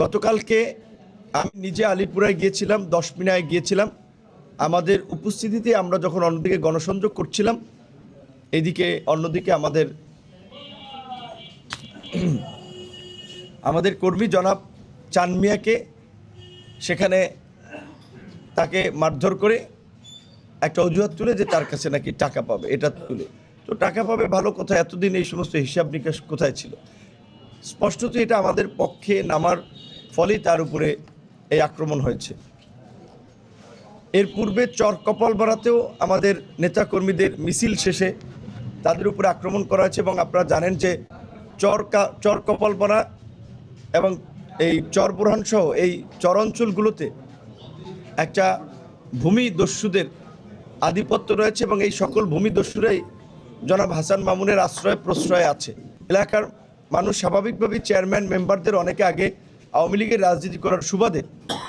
গতকালকে আমি নিজে আলিপুরায় গিয়েছিলাম, 10 মিনায় গিয়েছিলাম। আমাদের উপস্থিতিতে আমরা যখন অন্যদিকে গণসংযোগ করছিলাম, এদিকে অন্যদিকে আমাদের কর্মী জনাব চান মিয়াকে সেখানে তাকে মারধর করে একটা অজুহাত তুলে যে তার কাছে নাকি টাকা পাবে, এটা তুলে। তো টাকা পাবে ভালো কথা, এতদিন এই সমস্ত হিসাব নিকাশ কোথায় ছিল? স্পষ্টত এটা আমাদের পক্ষে নামার ফলেই তার উপরে এই আক্রমণ হয়েছে। এর পূর্বে চর কপালপাড়াতেও আমাদের নেতাকর্মীদের মিছিল শেষে তাদের উপরে আক্রমণ করা হয়েছে এবং আপনারা জানেন যে চর কপালপাড়া এবং এই চর বোরহান সহ এই চর অঞ্চলগুলোতে একটা ভূমি দস্যুদের আধিপত্য রয়েছে এবং এই সকল ভূমি দস্যুরাই জনাব হাসান মামুনের আশ্রয় প্রশ্রয় আছে। এলাকার মানুষ স্বাভাবিকভাবেই চেয়ারম্যান মেম্বারদের অনেকে আগে আওয়ামী লীগের রাজনীতি করার সুবাদে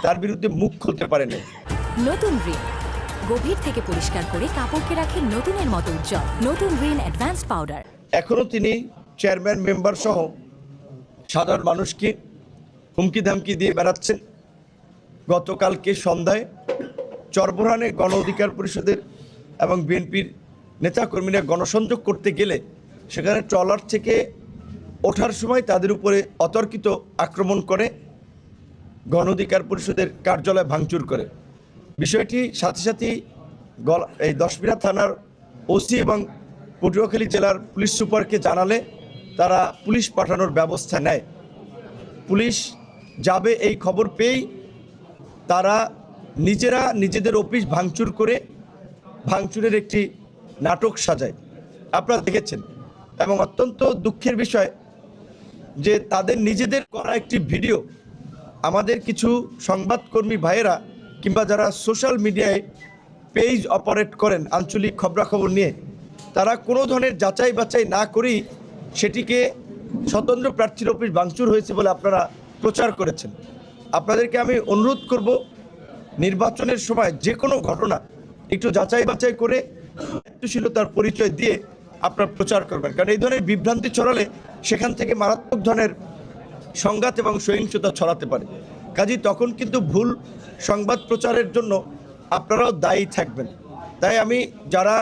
তার বিরুদ্ধে মুখ খুলতে পারে না। নতুন রিন গভীর থেকে পরিষ্কার করে কাপড়কে রাখে নতুনের মতো উজ্জ্বল। নতুন রিন অ্যাডভান্স পাউডার। এখনো তিনি চেয়ারম্যান মেম্বার সহ সাধারণ মানুষকে হুমকি ধামকি দিয়ে বেড়াচ্ছেন। গতকালকে সন্ধ্যায় চরবোরহানে গণ অধিকার পরিষদের এবং বিএনপির নেতাকর্মীরা গণসংযোগ করতে গেলে সেখানে ট্রলার থেকে ওঠার সময় তাদের উপরে অতর্কিত আক্রমণ করে গণ অধিকার পরিষদের কার্যালয় ভাঙচুর করে। বিষয়টি সাথে সাথেই এই 10 মিনা থানার ওসি এবং পটুয়াখালী জেলার পুলিশ সুপারকে জানালে তারা পুলিশ পাঠানোর ব্যবস্থা নেয়। পুলিশ যাবে এই খবর পেয়েই তারা নিজেরা নিজেদের অফিস ভাঙচুর করে ভাঙচুরের একটি নাটক সাজায়, আপনারা দেখেছেন। এবং অত্যন্ত দুঃখের বিষয় যে তাদের নিজেদের করা একটি ভিডিও আমাদের কিছু সংবাদকর্মী ভাইয়েরা কিংবা যারা সোশ্যাল মিডিয়ায় পেজ অপারেট করেন আঞ্চলিক খবরাখবর নিয়ে, তারা কোনো ধরনের যাচাই বাছাই না করেই সেটিকে স্বতন্ত্র প্রার্থীর অফিস ভাঙচুর হয়েছে বলে আপনারা প্রচার করেছেন। আপনাদেরকে আমি অনুরোধ করব, নির্বাচনের সময় যে কোনো ঘটনা একটু যাচাই বাছাই করে দায়িত্বশীলতার পরিচয় দিয়ে আপনারা প্রচার করবেন, কারণ এই ধরনের বিভ্রান্তি ছড়ালে সেখান থেকে মারাত্মক ধরনের সংঘাত এবং সহিংসতা ছড়াতে পারে। কাজেই তখন কিন্তু ভুল সংবাদ প্রচারের জন্য আপনারাও দায়ী থাকবেন। তাই আমি যারা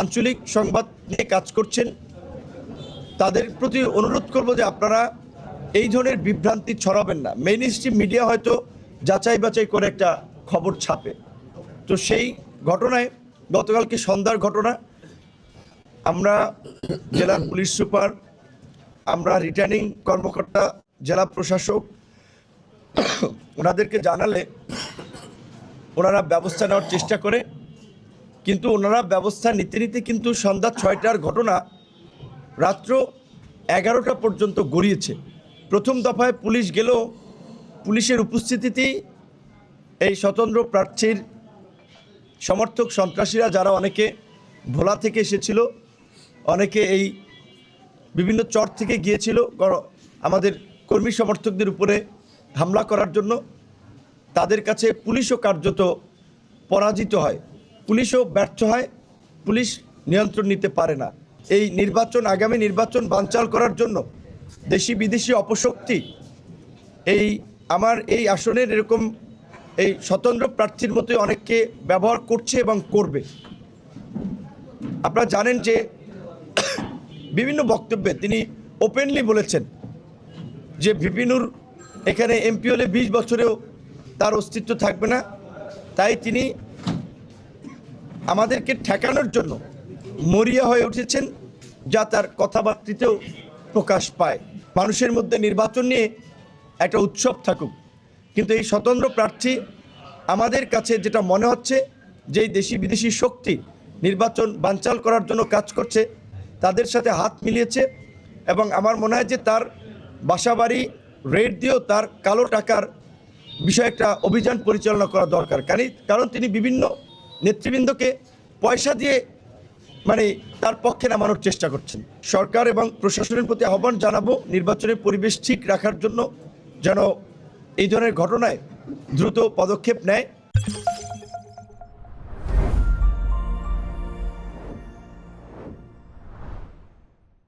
আঞ্চলিক সংবাদ নিয়ে কাজ করছেন তাদের প্রতি অনুরোধ করব যে আপনারা এই ধরনের বিভ্রান্তি ছড়াবেন না। মেইন স্ট্রিম মিডিয়া হয়তো যাচাই বাছাই করে একটা খবর ছাপে, তো সেই ঘটনায় গতকালকে সন্ধ্যার ঘটনা আমরা জেলার পুলিশ সুপার, আমরা রিটার্নিং কর্মকর্তা, জেলা প্রশাসক ওনাদেরকে জানালে ওনারা ব্যবস্থা নেওয়ার চেষ্টা করে, কিন্তু ওনারা ব্যবস্থা নিতে নিতে কিন্তু সন্ধ্যা 6টার ঘটনা রাত্র 11টা পর্যন্ত গড়িয়েছে। প্রথম দফায় পুলিশ গেলেও পুলিশের উপস্থিতিতেই এই স্বতন্ত্র প্রার্থীর সমর্থক সন্ত্রাসীরা, যারা অনেকে ভোলা থেকে এসেছিল, অনেকে এই বিভিন্ন চর থেকে গিয়েছিল আমাদের কর্মী সমর্থকদের উপরে হামলা করার জন্য, তাদের কাছে পুলিশও কার্যত পরাজিত হয়, পুলিশও ব্যর্থ হয়, পুলিশ নিয়ন্ত্রণ নিতে পারে না। এই নির্বাচন, আগামী নির্বাচন বানচাল করার জন্য দেশি বিদেশি অপশক্তি আমার এই আসনের এরকম এই স্বতন্ত্র প্রার্থীর মতোই অনেককে ব্যবহার করছে এবং করবে। আপনারা জানেন যে বিভিন্ন বক্তব্যে তিনি ওপেনলি বলেছেন যে ভিপিনুর এখানে এমপি হলে 20 বছরেও তার অস্তিত্ব থাকবে না, তাই তিনি আমাদেরকে ঠেকানোর জন্য মরিয়া হয়ে উঠেছেন, যা তার কথাবার্তাতেও প্রকাশ পায়। মানুষের মধ্যে নির্বাচন নিয়ে একটা উৎসব থাকুক, কিন্তু এই স্বতন্ত্র প্রার্থী আমাদের কাছে যেটা মনে হচ্ছে যে দেশি বিদেশি শক্তি নির্বাচন বানচাল করার জন্য কাজ করছে, তাদের সাথে হাত মিলিয়েছে। এবং আমার মনে হয় যে তার বাসাবাড়ি রেড দিয়েও তার কালো টাকার বিষয়ে একটা অভিযান পরিচালনা করা দরকার, কারণ তিনি বিভিন্ন নেতৃবৃন্দকে পয়সা দিয়ে তার পক্ষে নামানোর চেষ্টা করছেন। সরকার এবং প্রশাসনের প্রতি আহ্বান জানাবো নির্বাচনের পরিবেশ ঠিক রাখার জন্য, যেন এই ধরনের ঘটনায় দ্রুত পদক্ষেপ নেয়।